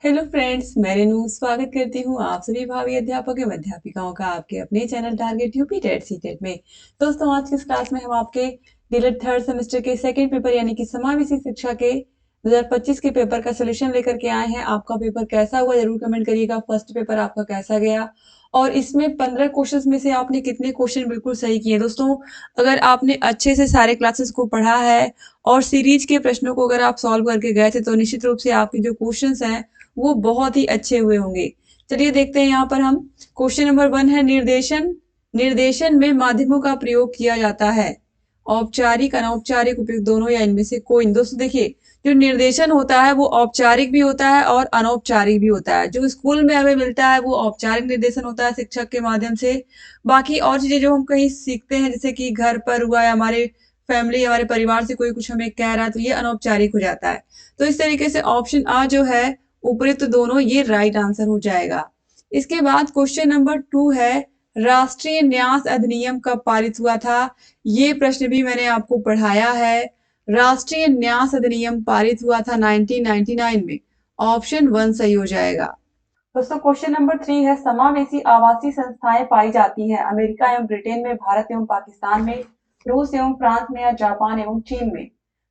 Hello friends, मैं रेनू स्वागत करती हूँ आप सभी भावी अध्यापक एवं अध्यापिकाओं का आपके अपने channel target UP TET C TET में। दोस्तों, आज की इस क्लास में हम आपके डीएलएड थर्ड सेमेस्टर के सेकंड पेपर यानी कि समावेशी शिक्षा के 2025 के पेपर का सोल्यूशन लेकर के आए हैं। आपका पेपर कैसा हुआ जरूर कमेंट करिएगा। फर्स्ट पेपर आपका कैसा गया और इसमें 15 क्वेश्चंस में से आपने कितने क्वेश्चन बिल्कुल सही किए। दोस्तों, अगर आपने अच्छे से सारे क्लासेस को पढ़ा है और सीरीज के प्रश्नों को अगर आप सॉल्व करके गए थे तो निश्चित रूप से आपके जो क्वेश्चंस हैं वो बहुत ही अच्छे हुए होंगे। चलिए देखते हैं। यहाँ पर हम क्वेश्चन नंबर 1 है, निर्देशन निर्देशन में माध्यमों का प्रयोग किया जाता है। औपचारिक अनौपचारिक उपयोग दोनों या इनमें से कोई। दोस्तों देखिए, जो निर्देशन होता है वो औपचारिक भी होता है और अनौपचारिक भी होता है। जो स्कूल में हमें मिलता है वो औपचारिक निर्देशन होता है शिक्षक के माध्यम से। बाकी और चीजें जो हम कहीं सीखते हैं जैसे कि घर पर हुआ या हमारे फैमिली हमारे परिवार से कोई कुछ हमें कह रहा है तो ये अनौपचारिक हो जाता है। तो इस तरीके से ऑप्शन आ जो है उपयुक्त दोनों, ये राइट आंसर हो जाएगा। इसके बाद क्वेश्चन नंबर 2 है, राष्ट्रीय न्यास अधिनियम कब पारित हुआ था। ये प्रश्न भी मैंने आपको पढ़ाया है। राष्ट्रीय न्यास अधिनियम पारित हुआ था 1999 में। ऑप्शन 1 सही हो जाएगा। दोस्तों क्वेश्चन नंबर 3 है, समावेशी आवासीय संस्थाएं पाई जाती हैं अमेरिका एवं ब्रिटेन में, भारत एवं पाकिस्तान में, रूस एवं फ्रांस में या जापान एवं चीन में।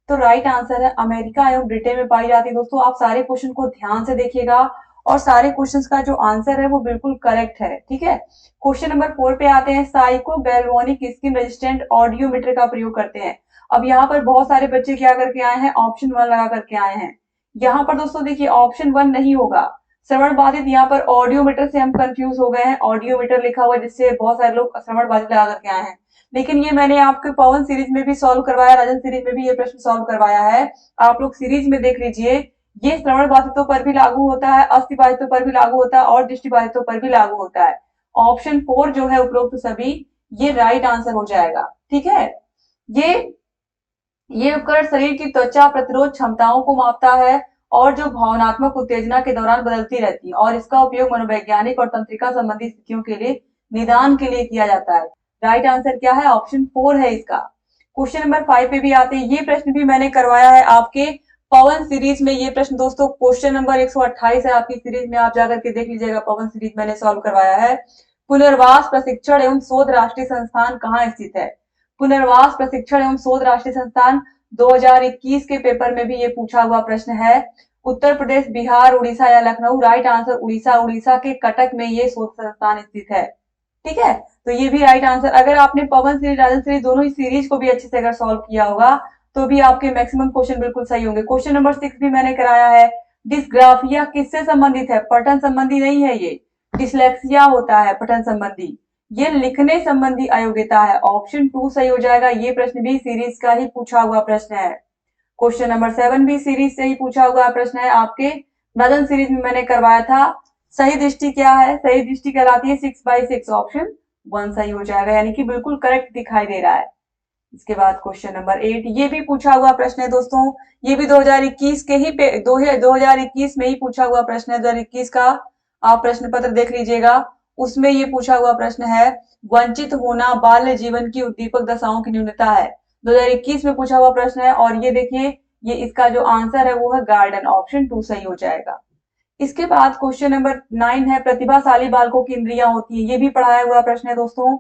तो राइट आंसर है अमेरिका एवं ब्रिटेन में पाई जाती है। दोस्तों आप सारे क्वेश्चन को ध्यान से देखिएगा और सारे क्वेश्चंस का जो आंसर है वो बिल्कुल करेक्ट है। ठीक है, क्वेश्चन नंबर 4 पे आते हैं, psycho galvanic skin resistant audiometer का प्रयोग करते हैं। अब यहाँ पर बहुत सारे बच्चे क्या करके आए हैं, ऑप्शन 1 लगा करके आए हैं। यहाँ पर दोस्तों देखिए ऑप्शन 1 नहीं होगा, श्रवण बाधित। यहाँ पर ऑडियोमीटर से हम कंफ्यूज हो गए हैं, ऑडियोमीटर लिखा हुआ जिससे बहुत सारे लोग श्रवण बाधित लगा करके आए हैं। लेकिन ये मैंने आपके पवन सीरीज में भी सॉल्व करवाया, राजन सीरीज में भी ये प्रश्न सॉल्व करवाया है। आप लोग सीरीज में देख लीजिए। ये श्रवण बाधितों पर भी लागू होता है, अस्थि बाधितों पर भी लागू होता है और दृष्टि बाधितों पर भी लागू होता है। ऑप्शन 4 जो है उपरोक्त सभी, ये राइट आंसर हो जाएगा। ठीक है, ये ये उपकरण शरीर की त्वचा प्रतिरोध क्षमताओं को मापता है और जो भावनात्मक उत्तेजना के दौरान बदलती रहती है, और इसका उपयोग मनोवैज्ञानिक और तंत्रिका संबंधी स्थितियों के लिए निदान के लिए किया जाता है। राइट आंसर क्या है, ऑप्शन 4 है इसका। क्वेश्चन नंबर 5 पे भी आते हैं। ये प्रश्न भी मैंने करवाया है आपके पवन सीरीज में। ये प्रश्न दोस्तों क्वेश्चन नंबर 128 है आपकी सीरीज में, आप जाकर के देख लीजिएगा। पवन सीरीज मैंने सॉल्व करवाया है। पुनर्वास प्रशिक्षण एवं शोध राष्ट्रीय संस्थान कहाँ स्थित है। पुनर्वास प्रशिक्षण एवं शोध राष्ट्रीय संस्थान 2021 के पेपर में भी ये पूछा हुआ प्रश्न है। उत्तर प्रदेश, बिहार, उड़ीसा या लखनऊ। Right answer Orissa. उड़ीसा के कटक में ये शोध संस्थान स्थित है। ठीक है, तो ये भी राइट आंसर। अगर आपने पवन सीरीज राजन सीरीज दोनों ही सीरीज को भी अच्छे से अगर सॉल्व किया होगा तो भी आपके मैक्सिमम क्वेश्चन बिल्कुल सही होंगे। क्वेश्चन नंबर 6 भी मैंने कराया है। डिस्ग्राफिया किससे संबंधित है, पठन संबंधी नहीं है ये। डिसलेक्सिया होता है पठन संबंधी, ये लिखने संबंधी अयोग्यता है। ऑप्शन 2 सही हो जाएगा। ये प्रश्न भी सीरीज का ही पूछा हुआ प्रश्न है। क्वेश्चन नंबर 7 भी सीरीज से ही पूछा हुआ प्रश्न है आपके, नदन सीरीज में मैंने करवाया था। सही दृष्टि क्या है, सही दृष्टि कहलाती है 6/6। ऑप्शन 1 सही हो जाएगा, यानी कि बिल्कुल करेक्ट दिखाई दे रहा है। इसके बाद क्वेश्चन नंबर 8, ये भी पूछा हुआ प्रश्न है दोस्तों। ये भी 2021 के ही 2021 में ही पूछा हुआ प्रश्न है। 2021 का आप प्रश्न पत्र देख लीजिएगा, उसमें ये पूछा हुआ प्रश्न है, वंचित होना बाल्य जीवन की उद्दीपक दशाओं की न्यूनता है। 2021 में पूछा हुआ प्रश्न है और ये देखिए, ये इसका जो आंसर है वो है गार्डन। ऑप्शन 2 सही हो जाएगा। इसके बाद क्वेश्चन नंबर 9 है, प्रतिभाशाली बालकों की इंद्रियां होती है। ये भी पढ़ाया हुआ प्रश्न है दोस्तों,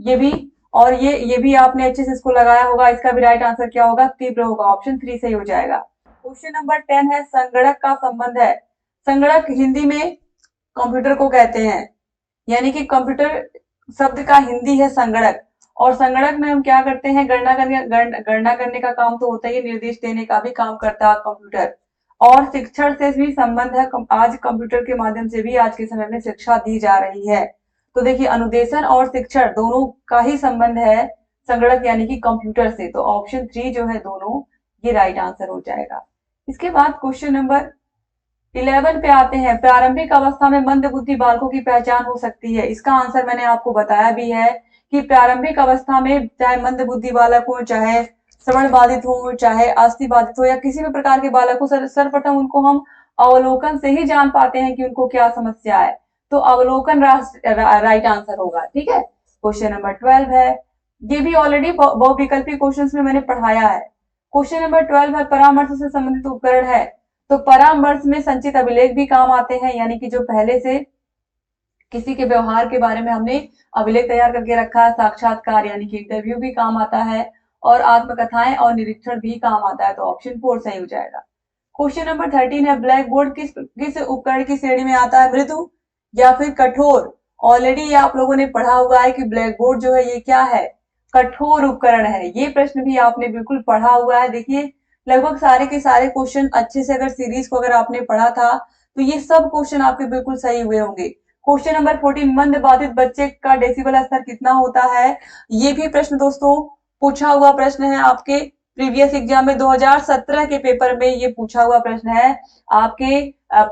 ये भी। और ये भी आपने अच्छे से इसको लगाया होगा। इसका भी राइट आंसर क्या होगा, तीव्र होगा। ऑप्शन 3 सही हो जाएगा। क्वेश्चन नंबर 10 है, संगणक का संबंध है। संगणक हिंदी में कंप्यूटर को कहते हैं, यानी कि कंप्यूटर शब्द का हिंदी है संगणक। और संगणक में हम क्या करते हैं, गणना करने का काम तो होता ही, निर्देश देने का भी काम करता है कंप्यूटर। और शिक्षण से भी संबंध है, आज कंप्यूटर के माध्यम से भी आज के समय में शिक्षा दी जा रही है। तो देखिए, अनुदेशन और शिक्षण दोनों का ही संबंध है संगणक यानी कि कंप्यूटर से। तो ऑप्शन 3 जो है दोनों, ये राइट आंसर हो जाएगा। इसके बाद क्वेश्चन नंबर 11 पे आते हैं, प्रारंभिक अवस्था में मंद बुद्धि बालकों की पहचान हो सकती है। इसका आंसर मैंने आपको बताया भी है कि प्रारंभिक अवस्था में चाहे मंद बुद्धि बालक हो, चाहे श्रवण बाधित हो, चाहे अस्थि बाधित हो, या किसी भी प्रकार के बालक हो, सर्वप्रथम उनको हम अवलोकन से ही जान पाते हैं कि उनको क्या समस्या है। तो अवलोकन राइट आंसर होगा। ठीक है, क्वेश्चन नंबर 12 है, ये भी ऑलरेडी बहुविकल्पी क्वेश्चंस में मैंने पढ़ाया है। क्वेश्चन नंबर 12 है, परामर्श से संबंधित उपकरण है। तो परामर्श में संचित अभिलेख भी काम आते हैं, यानी कि जो पहले से किसी के व्यवहार के बारे में हमने अभिलेख तैयार करके रखा है। साक्षात्कार यानी कि इंटरव्यू भी काम आता है, और आत्मकथाएं और निरीक्षण भी काम आता है। तो ऑप्शन 4 सही हो जाएगा। क्वेश्चन नंबर 13 है, ब्लैक बोर्ड किस उपकरण की श्रेणी में आता है, मृदु या फिर कठोर। ऑलरेडी आप लोगों ने पढ़ा हुआ है कि ब्लैक बोर्ड जो है ये क्या है, कठोर उपकरण है। ये प्रश्न भी आपने बिल्कुल पढ़ा हुआ है। देखिए लगभग सारे के सारे क्वेश्चन अच्छे से अगर सीरीज को अगर आपने पढ़ा था तो ये सब क्वेश्चन आपके बिल्कुल सही हुए होंगे। क्वेश्चन नंबर 14, मंद बाधित बच्चे का डेसिबल स्तर कितना होता है। ये भी प्रश्न दोस्तों पूछा हुआ प्रश्न है आपके प्रीवियस एग्जाम में 2017 के पेपर में ये पूछा हुआ प्रश्न है आपके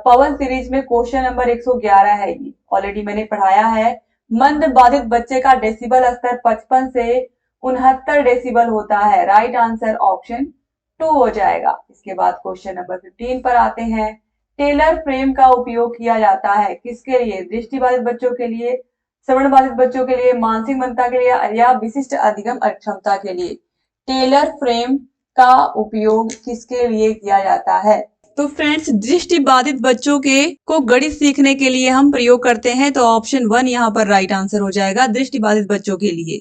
पवन सीरीज में। क्वेश्चन नंबर 111 है, ये ऑलरेडी मैंने पढ़ाया है। मंद बाधित बच्चे का डेसिबल स्तर 55 से 69 डेसिबल होता है। राइट आंसर ऑप्शन 2 हो जाएगा। इसके बाद क्वेश्चन नंबर 15 पर आते हैं। टेलर फ्रेम का उपयोग किया जाता है किसके लिए, दृष्टिबाधित बच्चों के लिए, श्रवण बाधित बच्चों के लिए, मानसिक मंदता के लिए, या विशिष्ट अधिगम अक्षमता के लिए। टेलर फ्रेम का उपयोग किसके लिए किया जाता है। तो फ्रेंड्स दृष्टि बाधित बच्चों के को गणित सीखने के लिए हम प्रयोग करते हैं। तो ऑप्शन 1 यहाँ पर राइट आंसर हो जाएगा, दृष्टि बाधित बच्चों के लिए।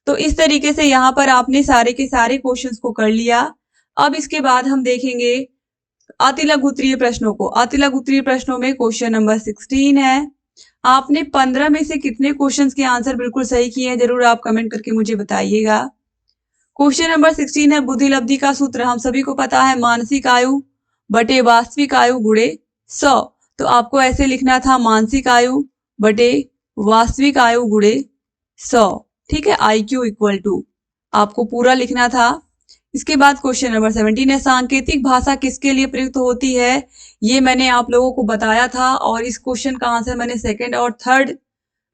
तो इस तरीके से यहाँ पर आपने सारे के सारे क्वेश्चंस को कर लिया। अब इसके बाद हम देखेंगे अति लघु उत्तरीय प्रश्नों को। अति लघु उत्तरीय प्रश्नों में क्वेश्चन नंबर 16 है। आपने 15 में से कितने क्वेश्चंस के आंसर बिल्कुल सही किए हैं, जरूर आप कमेंट करके मुझे बताइएगा। क्वेश्चन नंबर 16 है, बुद्धि लब्धि का सूत्र हम सभी को पता है, मानसिक आयु बटे वास्तविक आयु गुणे 100। तो आपको ऐसे लिखना था, मानसिक आयु बटे वास्तविक आयु गुणे 100। ठीक है, IQ इक्वल टू आपको पूरा लिखना था। इसके बाद क्वेश्चन नंबर 17 है, सांकेतिक भाषा किसके लिए प्रयुक्त होती है। ये मैंने आप लोगों को बताया था, और इस क्वेश्चन का आंसर मैंने सेकंड और थर्ड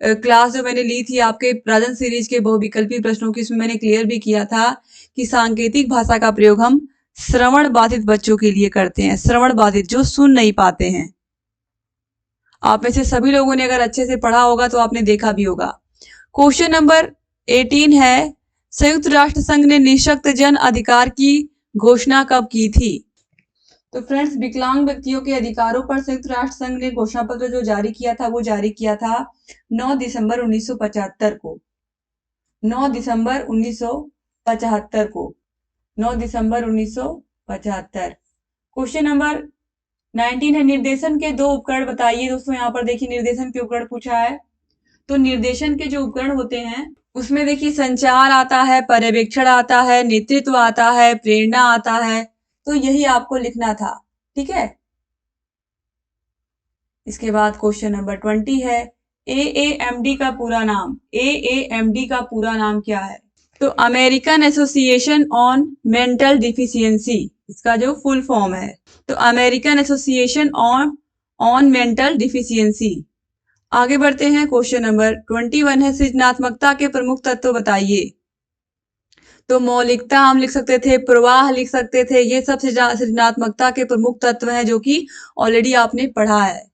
क्लास जो मैंने ली थी आपके राजन सीरीज के बहुविकल्पी प्रश्नों की, इसमें मैंने क्लियर भी किया था कि सांकेतिक भाषा का प्रयोग हम श्रवण बाधित बच्चों के लिए करते हैं। श्रवण बाधित जो सुन नहीं पाते हैं। आप में से सभी लोगों ने अगर अच्छे से पढ़ा होगा तो आपने देखा भी होगा। क्वेश्चन नंबर 18 है, संयुक्त राष्ट्र संघ ने निःशक्त जन अधिकार की घोषणा कब की थी। तो फ्रेंड्स विकलांग व्यक्तियों के अधिकारों पर संयुक्त राष्ट्र संघ ने घोषणा पत्र जो जारी किया था वो जारी किया था 9 दिसंबर 1975 को। 9 दिसंबर 1975 को। 9 दिसंबर 1975। क्वेश्चन नंबर 19 है, निर्देशन के दो उपकरण बताइए। दोस्तों यहाँ पर देखिए निर्देशन के उपकरण पूछा है। तो निर्देशन के जो उपकरण होते हैं उसमें देखिए संचार आता है, पर्यवेक्षण आता है, नेतृत्व आता है, प्रेरणा आता है। तो यही आपको लिखना था। ठीक है। इसके बाद क्वेश्चन नंबर 20 है, AAMD का पूरा नाम। AAMD का पूरा नाम क्या है। तो American association on mental deficiency इसका जो फुल फॉर्म है। तो American association on mental deficiency. आगे बढ़ते हैं। क्वेश्चन नंबर 21 है, सृजनात्मकता के प्रमुख तत्व बताइए। तो मौलिकता हम लिख सकते थे, प्रवाह लिख सकते थे, ये सब सृजनात्मकता के प्रमुख तत्व हैं जो कि ऑलरेडी आपने पढ़ा है।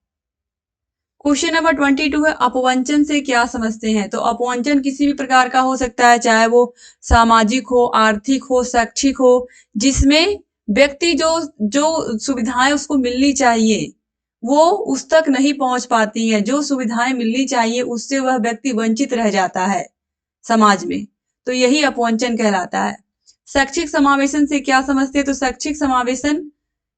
क्वेश्चन नंबर 22 है, अपवंचन से क्या समझते हैं। तो अपवंचन किसी भी प्रकार का हो सकता है, चाहे वो सामाजिक हो, आर्थिक हो, शैक्षिक हो, जिसमें व्यक्ति जो सुविधाएं उसको मिलनी चाहिए वो उस तक नहीं पहुंच पाती हैं। जो सुविधाएं मिलनी चाहिए उससे वह व्यक्ति वंचित रह जाता है समाज में। तो यही अपवंचन कहलाता है। शैक्षिक समावेशन से क्या समझते हैं। तो शैक्षिक समावेशन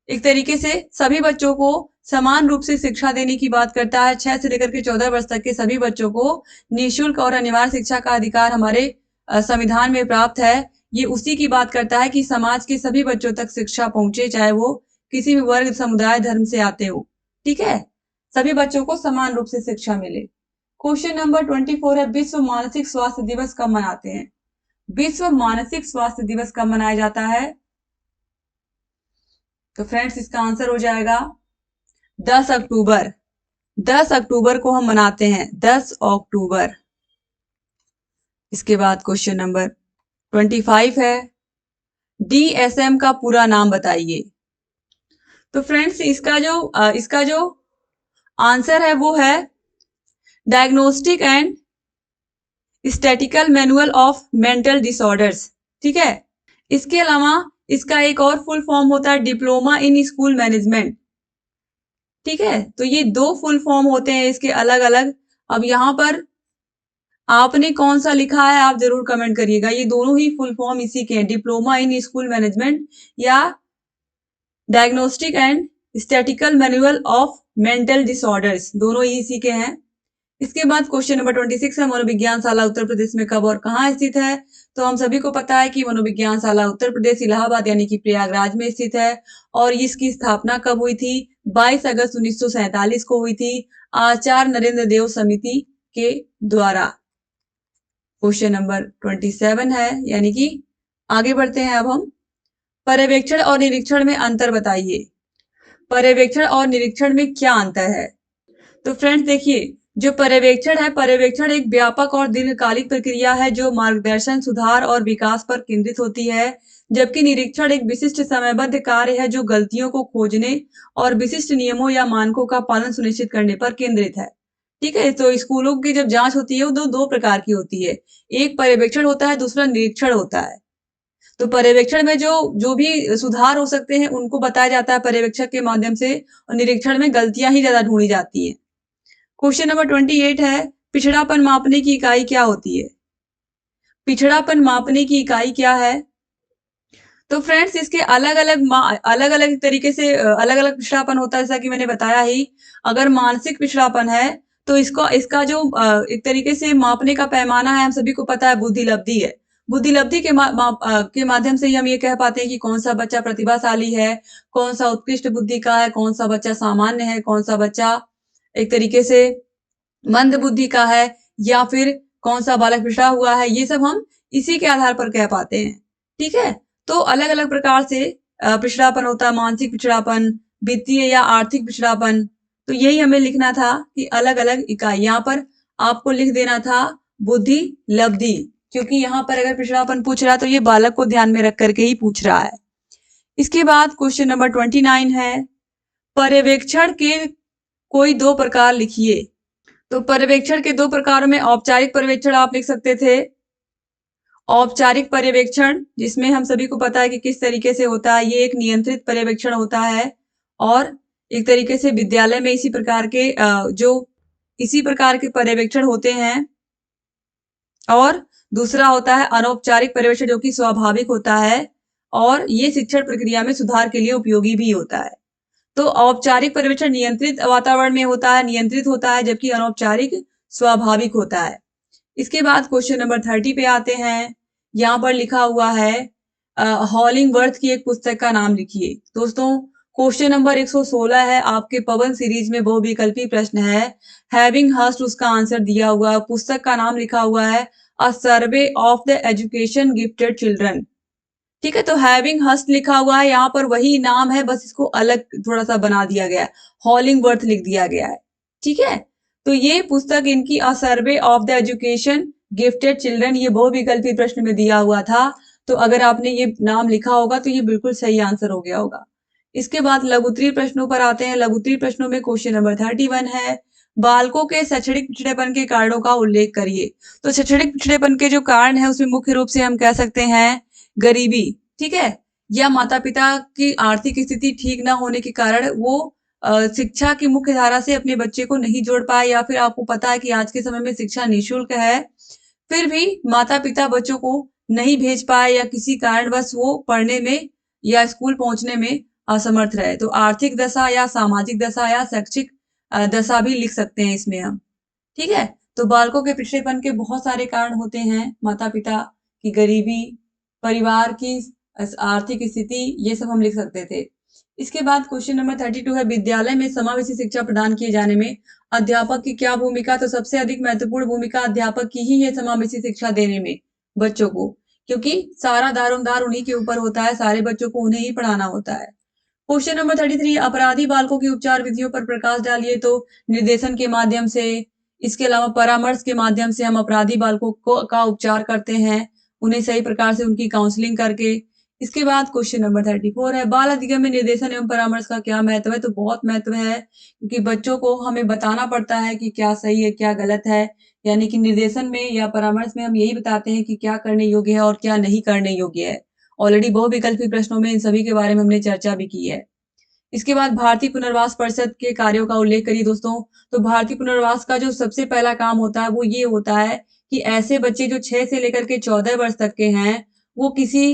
एक तरीके से सभी बच्चों को समान रूप से शिक्षा देने की बात करता है। 6 से लेकर के 14 वर्ष तक के सभी बच्चों को निःशुल्क और अनिवार्य शिक्षा का अधिकार हमारे संविधान में प्राप्त है। ये उसी की बात करता है कि समाज के सभी बच्चों तक शिक्षा पहुंचे, चाहे वो किसी भी वर्ग, समुदाय, धर्म से आते हो। ठीक है, सभी बच्चों को समान रूप से शिक्षा मिले। क्वेश्चन नंबर 24 है, विश्व मानसिक स्वास्थ्य दिवस कब मनाते हैं। विश्व मानसिक स्वास्थ्य दिवस कब मनाया जाता है। तो फ्रेंड्स इसका आंसर हो जाएगा 10 अक्टूबर। 10 अक्टूबर को हम मनाते हैं, 10 अक्टूबर। इसके बाद क्वेश्चन नंबर 25 है, DSM का पूरा नाम बताइए। तो फ्रेंड्स इसका जो आंसर है वो है diagnostic and statistical manual of mental disorders. ठीक है। इसके अलावा इसका एक और फुल फॉर्म होता है डिप्लोमा इन स्कूल मैनेजमेंट। ठीक है, तो ये 2 फुल फॉर्म होते हैं इसके अलग-अलग। अब यहाँ पर आपने कौन सा लिखा है आप जरूर कमेंट करिएगा। ये दोनों ही फुल फॉर्म इसी के हैं, डिप्लोमा इन स्कूल मैनेजमेंट या diagnostic and statistical manual of mental disorders, दोनों ही इसी के हैं। इसके बाद क्वेश्चन नंबर 26 है, मनोविज्ञान शाला उत्तर प्रदेश में कब और कहाँ स्थित है? तो हम सभी को पता है कि मनोविज्ञान शाला उत्तर प्रदेश इलाहाबाद यानी कि प्रयागराज में स्थित है। और इसकी स्थापना कब हुई थी? 22 अगस्त 1947 को हुई थी, आचार्य नरेंद्र देव समिति के द्वारा। क्वेश्चन नंबर 27 है, यानी कि आगे बढ़ते हैं अब हम। पर्यवेक्षण और निरीक्षण में अंतर बताइए। पर्यवेक्षण और निरीक्षण में क्या अंतर है? तो फ्रेंड्स देखिए, जो पर्यवेक्षण है, पर्यवेक्षण एक व्यापक और दीर्घकालिक प्रक्रिया है जो मार्गदर्शन, सुधार और विकास पर केंद्रित होती है, जबकि निरीक्षण एक विशिष्ट समयबद्ध कार्य है जो गलतियों को खोजने और विशिष्ट नियमों या मानकों का पालन सुनिश्चित करने पर केंद्रित है। ठीक है, तो स्कूलों की जब जांच होती है वो दो प्रकार की होती है, एक पर्यवेक्षण होता है, दूसरा निरीक्षण होता है। तो पर्यवेक्षण में जो जो भी सुधार हो सकते हैं उनको बताया जाता है पर्यवेक्षक के माध्यम से, और निरीक्षण में गलतियां ही ज्यादा ढूंढी जाती हैं। क्वेश्चन नंबर 28 है, पिछड़ापन मापने की इकाई क्या होती है? पिछड़ापन मापने की इकाई क्या है? तो फ्रेंड्स इसके अलग अलग तरीके से अलग अलग पिछड़ापन होता है, जैसा कि मैंने बताया ही। अगर मानसिक पिछड़ापन है तो इसका जो एक तरीके से मापने का पैमाना है, हम सभी को पता है, बुद्धि लब्धि है। बुद्धि लब्धि के माध्यम से ही हम ये कह पाते हैं कि कौन सा बच्चा प्रतिभाशाली है, कौन सा उत्कृष्ट बुद्धि का है, कौन सा बच्चा सामान्य है, कौन सा बच्चा एक तरीके से मंद बुद्धि का है, या फिर कौन सा बालक पिछड़ा हुआ है। ये सब हम इसी के आधार पर कह पाते हैं। ठीक है, तो अलग अलग प्रकार से पिछड़ापन होता है, मानसिक पिछड़ापन, वित्तीय या आर्थिक पिछड़ापन। तो यही हमें लिखना था कि अलग अलग इकाई। यहाँ पर आपको लिख देना था बुद्धि लब्धि, क्योंकि यहाँ पर अगर पिछड़ापन पूछ रहा है तो ये बालक को ध्यान में रख करके ही पूछ रहा है। इसके बाद क्वेश्चन नंबर 29 है, पर्यवेक्षण के कोई 2 प्रकार लिखिए। तो पर्यवेक्षण के 2 प्रकारों में औपचारिक पर्यवेक्षण आप लिख सकते थे। औपचारिक पर्यवेक्षण, जिसमें हम सभी को पता है कि किस तरीके से होता है, ये एक नियंत्रित पर्यवेक्षण होता है, और एक तरीके से विद्यालय में इसी प्रकार के पर्यवेक्षण होते हैं। और दूसरा होता है अनौपचारिक पर्यवेक्षण, जो कि स्वाभाविक होता है और ये शिक्षण प्रक्रिया में सुधार के लिए उपयोगी भी होता है। तो औपचारिक पर्यवेक्षण नियंत्रित वातावरण में होता है, नियंत्रित होता है, जबकि अनौपचारिक स्वाभाविक होता है। इसके बाद क्वेश्चन नंबर 30 पे आते हैं। यहाँ पर लिखा हुआ है हॉलिंगवर्थ की एक पुस्तक का नाम लिखिए। दोस्तों क्वेश्चन नंबर 116 है, आपके पवन सीरीज में बहुविकल्पी प्रश्न है। हैविंग हस्ट उसका आंसर दिया हुआ है। पुस्तक का नाम लिखा हुआ है a survey of the education gifted children. ठीक है, तो हैविंग हस्ट लिखा हुआ है, यहाँ पर वही नाम है, बस इसको अलग थोड़ा सा बना दिया गया है, हॉलिंगवर्थ लिख दिया गया है। ठीक है, तो ये पुस्तक इनकी a survey of the education gifted children, ये बहुविकल्पी प्रश्न में दिया हुआ था। तो अगर आपने ये नाम लिखा होगा तो ये बिल्कुल सही आंसर हो गया होगा। इसके बाद लघुत्तरीय प्रश्नों पर आते हैं। लघुत्तरीय प्रश्नों में क्वेश्चन नंबर 31 है, बालकों के शैक्षणिक पिछड़ेपन के कारणों का उल्लेख करिए। तो शैक्षणिक पिछड़ेपन के जो कारण है उसमें मुख्य रूप से हम कह सकते हैं गरीबी, ठीक है, या माता पिता की आर्थिक स्थिति ठीक ना होने के कारण वो शिक्षा की मुख्य धारा से अपने बच्चे को नहीं जोड़ पाए, या फिर आपको पता है कि आज के समय में शिक्षा निःशुल्क है, फिर भी माता पिता बच्चों को नहीं भेज पाए, या किसी कारणवश वो पढ़ने में या स्कूल पहुंचने में असमर्थ रहे। तो आर्थिक दशा या सामाजिक दशा या शैक्षिक दशा भी लिख सकते हैं इसमें हम। ठीक है, तो बालकों के पिछड़ेपन के बहुत सारे कारण होते हैं, माता पिता की गरीबी, परिवार की आर्थिक स्थिति, ये सब हम लिख सकते थे। इसके बाद क्वेश्चन नंबर 32 है, विद्यालय में समावेशी शिक्षा प्रदान किए जाने में अध्यापक की क्या भूमिका? तो सबसे अधिक महत्वपूर्ण भूमिका अध्यापक की ही है समावेशी शिक्षा देने में बच्चों को, क्योंकि सारा दारोमदार उन्हीं के ऊपर होता है, सारे बच्चों को उन्हें ही पढ़ाना होता है। क्वेश्चन नंबर 33, अपराधी बालकों की उपचार विधियों पर प्रकाश डालिए। तो निर्देशन के माध्यम से, इसके अलावा परामर्श के माध्यम से हम अपराधी बालकों का उपचार करते हैं, उन्हें सही प्रकार से उनकी काउंसलिंग करके। इसके बाद क्वेश्चन नंबर 34 है, बाल अधिगम में निर्देशन एवं परामर्श का क्या महत्व है? तो बहुत महत्व है, क्योंकि बच्चों को हमें बताना पड़ता है कि क्या सही है क्या गलत है। यानी कि निर्देशन में या परामर्श में हम यही बताते हैं कि क्या करने योग्य है और क्या नहीं करने योग्य है, ऑलरेडी बहुविकल्पी प्रश्नों में इन सभी के बारे में हमने चर्चा भी की है। इसके बाद भारतीय पुनर्वास परिषद के कार्यों का उल्लेख करिए दोस्तों। तो भारतीय पुनर्वास का जो सबसे पहला काम होता है वो ये होता है कि ऐसे बच्चे जो 6 से लेकर के 14 वर्ष तक के हैं, वो किसी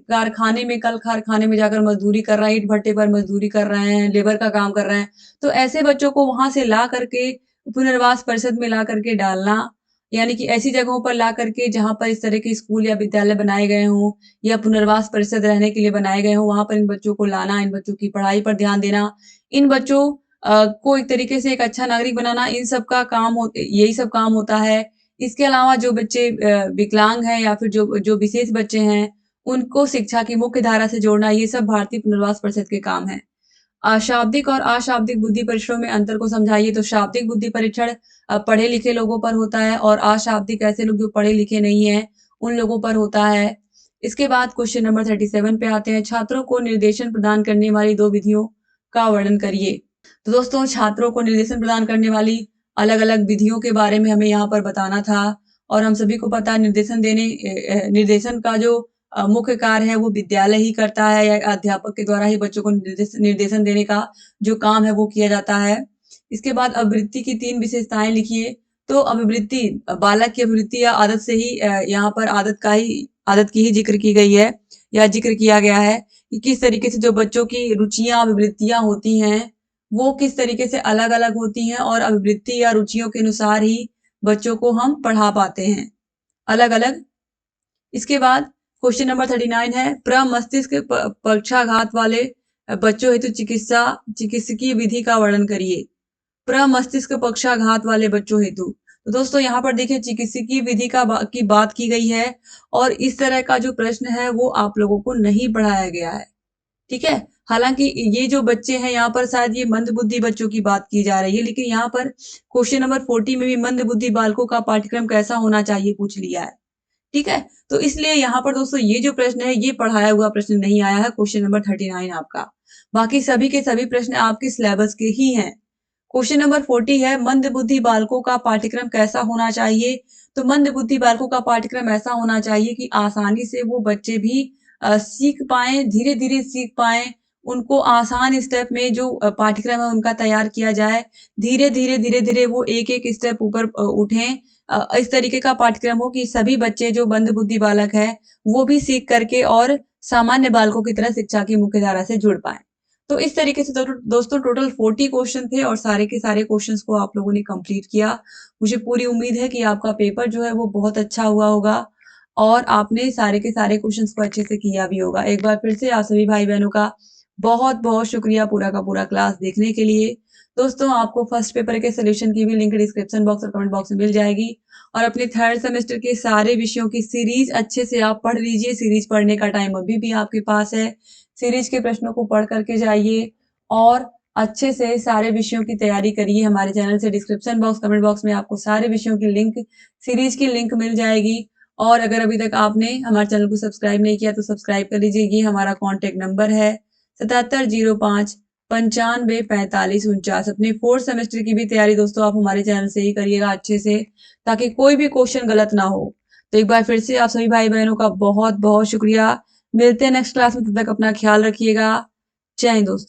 कारखाने में, कल कारखाने में जाकर मज़दूरी कर रहे हैं, ईंट भट्टे पर मज़दूरी कर रहे हैं, लेबर का काम कर रहे हैं। तो ऐसे बच्चों को वहाँ से ला करके पुनर्वास परिषद में ला करके डालना, यानी कि ऐसी जगहों पर ला करके जहाँ पर इस तरह के स्कूल या विद्यालय बनाए गए हों या पुनर्वास परिषद रहने के लिए बनाए गए हों, वहाँ पर इन बच्चों को लाना, इन बच्चों की पढ़ाई पर ध्यान देना, इन बच्चों को एक तरीके से एक अच्छा नागरिक बनाना, इन सब का काम हो यही सब काम होता है। इसके अलावा जो बच्चे विकलांग हैं या फिर जो जो विशेष बच्चे हैं, उनको शिक्षा की मुख्य धारा से जोड़ना, ये सब भारतीय पुनर्वास परिषद के काम हैं। शाब्दिक और अशाब्दिक बुद्धि परीक्षणों में अंतर को समझाइए। तो शाब्दिक बुद्धि परीक्षण पढ़े लिखे लोगों पर होता है और अशाब्दिक ऐसे लोग जो पढ़े लिखे नहीं हैं, उन लोगों पर होता है। इसके बाद क्वेश्चन नंबर 37 पे आते हैं। छात्रों को निर्देशन प्रदान करने वाली 2 विधियों का वर्णन करिए। तो दोस्तों, छात्रों को निर्देशन प्रदान करने वाली अलग-अलग विधियों के बारे में हमें यहाँ पर बताना था और हम सभी को पता है निर्देशन का जो मुख्य कार्य है वो विद्यालय ही करता है या अध्यापक के द्वारा ही बच्चों को निर्देशन देने का जो काम है वो किया जाता है। इसके बाद अभिवृत्ति की 3 विशेषताएं लिखिए। तो अभिवृत्ति, बालक की अभिवृत्ति या आदत से ही यहाँ पर आदत की ही जिक्र की गई है या जिक्र किया गया है कि किस तरीके से जो बच्चों की रुचियां अभिवृत्तियां होती हैं वो किस तरीके से अलग-अलग होती हैं और अभिवृत्ति या रुचियों के अनुसार ही बच्चों को हम पढ़ा पाते हैं, अलग-अलग। इसके बाद क्वेश्चन नंबर 39 है, प्रमस्तिष्क पक्षाघात वाले बच्चों हेतु चिकित्सकीय विधि का वर्णन करिए। प्रमस्तिष्क पक्षाघात वाले बच्चों हेतु। तो दोस्तों, यहाँ पर देखिए चिकित्सकीय विधि की बात की गई है और इस तरह का जो प्रश्न है वो आप लोगों को नहीं पढ़ाया गया है। ठीक है? हालाँकि ये जो बच्चे हैं यहाँ पर शायद ये मंदबुद्धि बच्चों की बात की जा रही है, लेकिन यहाँ पर क्वेश्चन नंबर 40 में भी मंदबुद्धि बालकों का पाठ्यक्रम कैसा होना चाहिए पूछ लिया है। ठीक है? तो इसलिए यहाँ पर दोस्तों ये जो प्रश्न है ये पढ़ाया हुआ प्रश्न नहीं आया है, क्वेश्चन नंबर 39 आपका। बाकी सभी के सभी प्रश्न आपके सिलेबस के ही हैं। क्वेश्चन नंबर 40 है, मंदबुद्धि बालकों का पाठ्यक्रम कैसा होना चाहिए? तो मंदबुद्धि बालकों का पाठ्यक्रम ऐसा होना चाहिए कि आसानी से वो बच्चे भी सीख पाएँ, धीरे-धीरे सीख पाएँ। उनको आसान स्टेप में जो पाठ्यक्रम है उनका तैयार किया जाए। धीरे-धीरे, धीरे-धीरे वो एक-एक स्टेप ऊपर उठें। इस तरीके का पाठ्यक्रम हो कि सभी बच्चे जो मंदबुद्धि बालक हैं, वो भी सीख करके और सामान्य बालकों की तरह शिक्षा की मुख्य धारा से जुड़ पाएँ। तो इस तरीके से दोस्तों टोटल 40 क्वेश्चन थे और सारे के सारे क्वेश्चंस को आप लोगों ने कंप्लीट किया। मुझे पूरी उम्मीद है कि आपका पेपर जो है वो बहुत अच्छा हुआ होगा और आपने सारे के सारे क्वेश्चंस को अच्छे से किया भी होगा। एक बार फिर से आप सभी भाई-बहनों का बहुत-बहुत शुक्रिया पूरा का पूरा क्लास देखने के लिए। दोस्तों, आपको फर्स्ट पेपर के सॉल्यूशन की भी लिंक डिस्क्रिप्शन बॉक्स और कमेंट बॉक्स में मिल जाएगी और अपने थर्ड सेमेस्टर के सारे विषयों की सीरीज अच्छे से आप पढ़ लीजिए। सीरीज पढ़ने का टाइम अभी भी आपके पास है। सीरीज के प्रश्नों को पढ़ करके जाइए और अच्छे से सारे विषयों की तैयारी करिए। हमारे चैनल से डिस्क्रिप्शन बॉक्स, कमेंट बॉक्स में आपको सारे विषयों की लिंक, सीरीज की लिंक मिल जाएगी और अगर अभी तक आपने हमारे चैनल को सब्सक्राइब नहीं किया तो सब्सक्राइब कर लीजिए। ये हमारा कॉन्टैक्ट नंबर है 7705 95 45 49। अपने 4th सेमेस्टर की भी तैयारी दोस्तों आप हमारे चैनल से ही करिएगा अच्छे से, ताकि कोई भी क्वेश्चन गलत ना हो। तो एक बार फिर से आप सभी भाई बहनों का बहुत-बहुत शुक्रिया। मिलते हैं नेक्स्ट क्लास में, तब तक अपना ख्याल रखिएगा। जय हिंद दोस्तों।